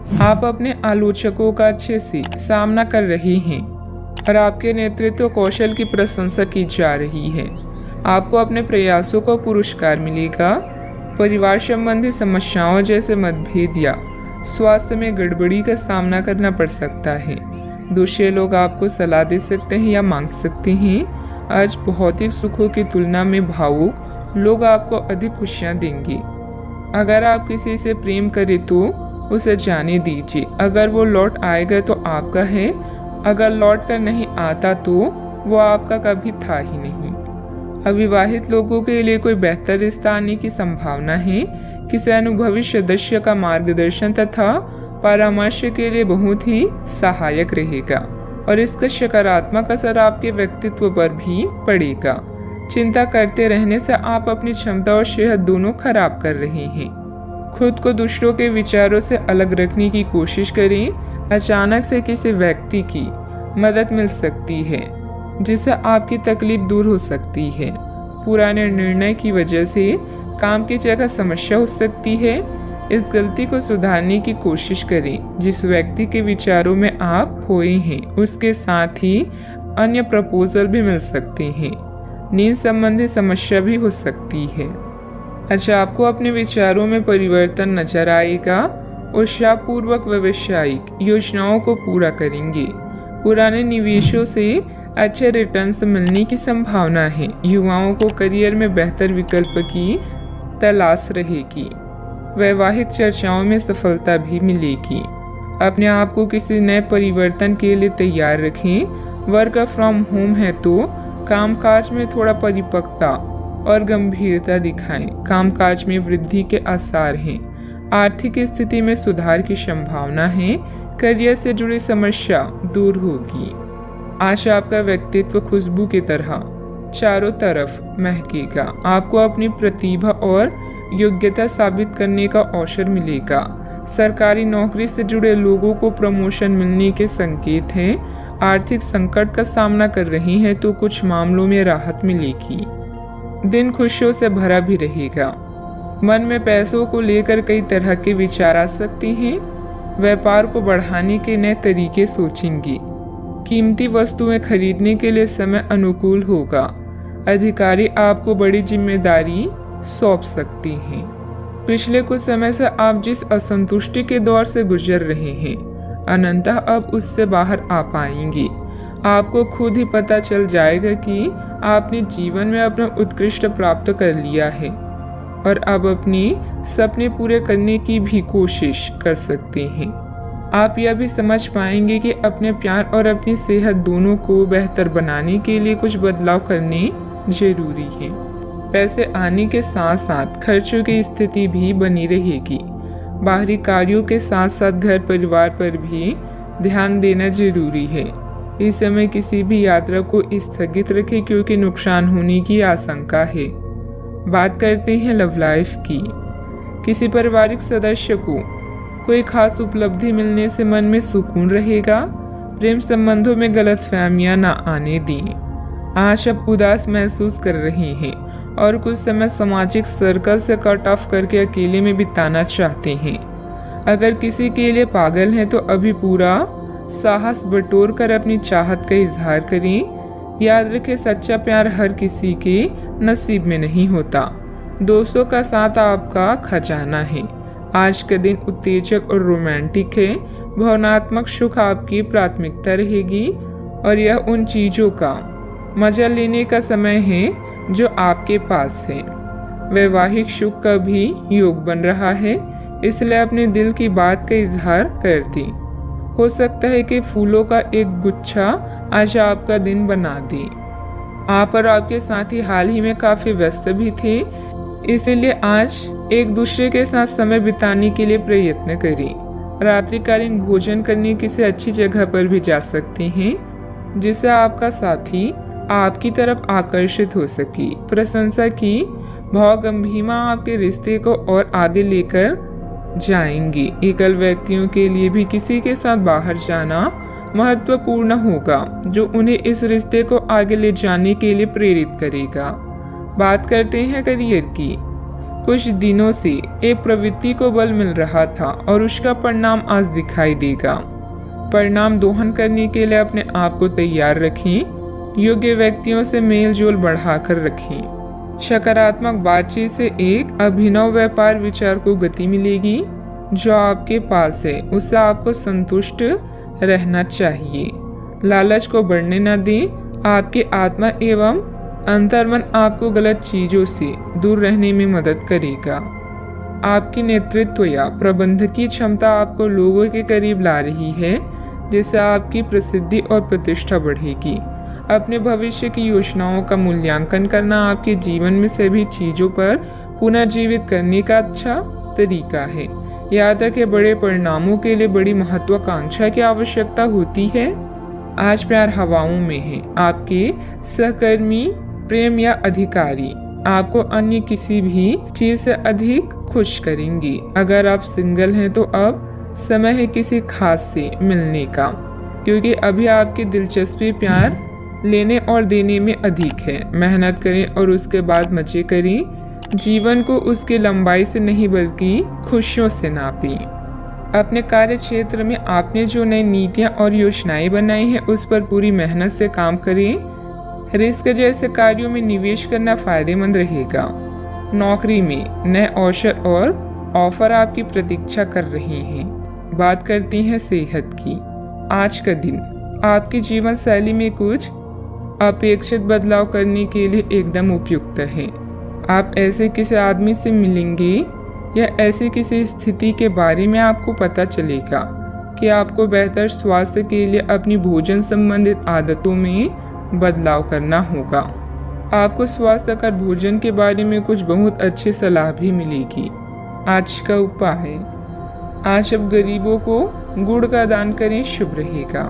आप अपने आलोचकों का अच्छे से सामना कर रहे हैं और आपके नेतृत्व कौशल की प्रशंसा की जा रही है। आपको अपने प्रयासों का पुरस्कार मिलेगा। परिवार संबंधी समस्याओं जैसे मतभेद या स्वास्थ्य में गड़बड़ी का सामना करना पड़ सकता है। दूसरे लोग आपको सलाह दे सकते हैं या मांग सकते हैं। आज भौतिक सुखों की तुलना में भावुक लोग आपको अधिक खुशियां देंगे। अगर आप किसी से प्रेम करें तो उसे जाने दीजिए। अगर वो लौट आएगा तो आपका है, अगर लौट कर नहीं आता तो वो आपका कभी था ही नहीं। अविवाहित लोगों के लिए कोई बेहतर रिश्ता आने की संभावना है। किसी अनुभवी सदस्य का मार्गदर्शन तथा परामर्श के लिए बहुत ही सहायक रहेगा और इसका सकारात्मक असर आपके व्यक्तित्व पर भी पड़ेगा। चिंता करते रहने से आप अपनी क्षमता और सेहत दोनों खराब कर रहे हैं। खुद को दूसरों के विचारों से अलग रखने की कोशिश करें। अचानक से किसी व्यक्ति की मदद मिल सकती है जिससे आपकी तकलीफ दूर हो सकती है। पुराने निर्णय की वजह से काम की जगह समस्या हो सकती है। इस गलती को सुधारने की कोशिश करें। जिस व्यक्ति के विचारों में आप खोए हैं उसके साथ ही अन्य प्रपोजल भी मिल सकते हैं। नींद संबंधी समस्या भी हो सकती है। अच्छा, आपको अपने विचारों में परिवर्तन नजर आएगा। उत्साहपूर्वक व्यावसायिक योजनाओं को पूरा करेंगे। पुराने निवेशों से अच्छे रिटर्न्स मिलने की संभावना है। युवाओं को करियर में बेहतर विकल्प की तलाश रहेगी। वैवाहिक चर्चाओं में सफलता भी मिलेगी। अपने आप को किसी नए परिवर्तन के लिए तैयार रखें। वर्क फ्रॉम होम है तो कामकाज में थोड़ा परिपक्वता और गंभीरता दिखाएं। कामकाज में वृद्धि के आसार हैं। आर्थिक स्थिति में सुधार की संभावना है। करियर से जुड़ी समस्या दूर होगी। आज आपका व्यक्तित्व खुशबू की तरह चारों तरफ महकेगा। आपको अपनी प्रतिभा और योग्यता साबित करने का अवसर मिलेगा। सरकारी नौकरी से जुड़े लोगों को प्रमोशन मिलने के संकेत हैं। आर्थिक संकट का सामना कर रहे हैं तो कुछ मामलों में राहत मिलेगी। दिन खुशियों से भरा भी रहेगा। मन में पैसों को लेकर कई तरह के विचार आ सकते हैं। व्यापार को बढ़ाने के नए तरीके सोचेंगे। कीमती वस्तुएं खरीदने के लिए समय अनुकूल होगा। अधिकारी आपको बड़ी जिम्मेदारी सौंप सकते हैं। पिछले कुछ समय से आप जिस असंतुष्टि के दौर से गुजर रहे हैं अनंतः अब उससे बाहर आ पाएंगे। आपको खुद ही पता चल जाएगा कि आपने जीवन में अपना उत्कृष्ट प्राप्त कर लिया है और अब अपने सपने पूरे करने की भी कोशिश कर सकते हैं। आप यह भी समझ पाएंगे कि अपने प्यार और अपनी सेहत दोनों को बेहतर बनाने के लिए कुछ बदलाव करने जरूरी है। पैसे आने के साथ साथ खर्चों की स्थिति भी बनी रहेगी। बाहरी कार्यों के साथ साथ घर परिवार पर भी ध्यान देना जरूरी है। इस समय किसी भी यात्रा को स्थगित रखें क्योंकि नुकसान होने की आशंका है। बात करते हैं लव लाइफ की। किसी पारिवारिक सदस्य को कोई खास उपलब्धि मिलने से मन में सुकून रहेगा। प्रेम संबंधों में गलतफहमियां ना आने दें। आज आप उदास महसूस कर रहे हैं और कुछ समय सामाजिक सर्कल से कट ऑफ करके अकेले में बिताना चाहते हैं। अगर किसी के लिए पागल हैं तो अभी पूरा साहस बटोर कर अपनी चाहत का इजहार करें। याद रखें, सच्चा प्यार हर किसी के नसीब में नहीं होता। दोस्तों का साथ आपका खजाना है। आज का दिन उत्तेजक और रोमांटिक है। भावनात्मक सुख आपकी प्राथमिकता रहेगी और यह उन चीजों का मजा लेने का समय है जो आपके पास है। वैवाहिक सुख का भी योग बन रहा है, इसलिए अपने दिल की बात का इजहार कर दें। हो सकता है कि फूलों का एक गुच्छा आज आपका दिन बना दे। आप और आपके साथी हाल ही में काफी व्यस्त भी थे, इसीलिए आज एक दूसरे के साथ समय बिताने के लिए प्रयत्न करें। रात्रिकालीन भोजन करने किसी अच्छी जगह पर भी जा सकते हैं जिससे आपका साथी आपकी तरफ आकर्षित हो सके। प्रशंसा की भावगंभीरता आपके रिश्ते को और आगे लेकर जाएंगे। एकल व्यक्तियों के लिए भी किसी के साथ बाहर जाना महत्वपूर्ण होगा जो उन्हें इस रिश्ते को आगे ले जाने के लिए प्रेरित करेगा। बात करते हैं करियर की। कुछ दिनों से एक प्रवृत्ति को बल मिल रहा था और उसका परिणाम आज दिखाई देगा। परिणाम दोहन करने के लिए अपने आप को तैयार रखें। योग्य व्यक्तियों से मेल जोल बढ़ाकर रखें। सकारात्मक बातचीत से एक अभिनव व्यापार विचार को गति मिलेगी। जो आपके पास है उससे आपको संतुष्ट रहना चाहिए। लालच को बढ़ने न दें। आपकी आत्मा एवं अंतर्मन आपको गलत चीजों से दूर रहने में मदद करेगा। आपकी नेतृत्व या प्रबंधन की क्षमता आपको लोगों के करीब ला रही है, जिससे आपकी प्रसिद्धि और प्रतिष्ठा बढ़ेगी। अपने भविष्य की योजनाओं का मूल्यांकन करना आपके जीवन में सभी चीजों पर पुनर्जीवित करने का अच्छा तरीका है। याद रखें, बड़े परिणामों के लिए बड़ी महत्वाकांक्षा की आवश्यकता होती है। आज प्यार हवाओं में है। आपके सहकर्मी, प्रेम या अधिकारी आपको अन्य किसी भी चीज से अधिक खुश करेंगी। अगर आप सिंगल हैं तो अब समय है किसी खास से मिलने का, क्योंकि अभी आपकी दिलचस्पी प्यार लेने और देने में अधिक है। मेहनत करें और उसके बाद मजे करें। जीवन को उसकी लंबाई से नहीं बल्कि खुशियों से नापें। अपने कार्य क्षेत्र में आपने जो नई नीतियां और योजनाएं बनाई हैं उस पर पूरी मेहनत से काम करें। रिस्क जैसे कार्यों में निवेश करना फायदेमंद रहेगा। नौकरी में नए अवसर और ऑफर आपकी प्रतीक्षा कर रहे हैं। बात करती हैं सेहत की। आज का दिन आपकी जीवन शैली में कुछ अपेक्षित बदलाव करने के लिए एकदम उपयुक्त है। आप ऐसे किसी आदमी से मिलेंगे या ऐसी किसी स्थिति के बारे में आपको पता चलेगा कि आपको बेहतर स्वास्थ्य के लिए अपनी भोजन संबंधित आदतों में बदलाव करना होगा। आपको स्वास्थ्यकर भोजन के बारे में कुछ बहुत अच्छी सलाह भी मिलेगी। आज का उपाय, आज अब गरीबों को गुड़ का दान करें, शुभ रहेगा।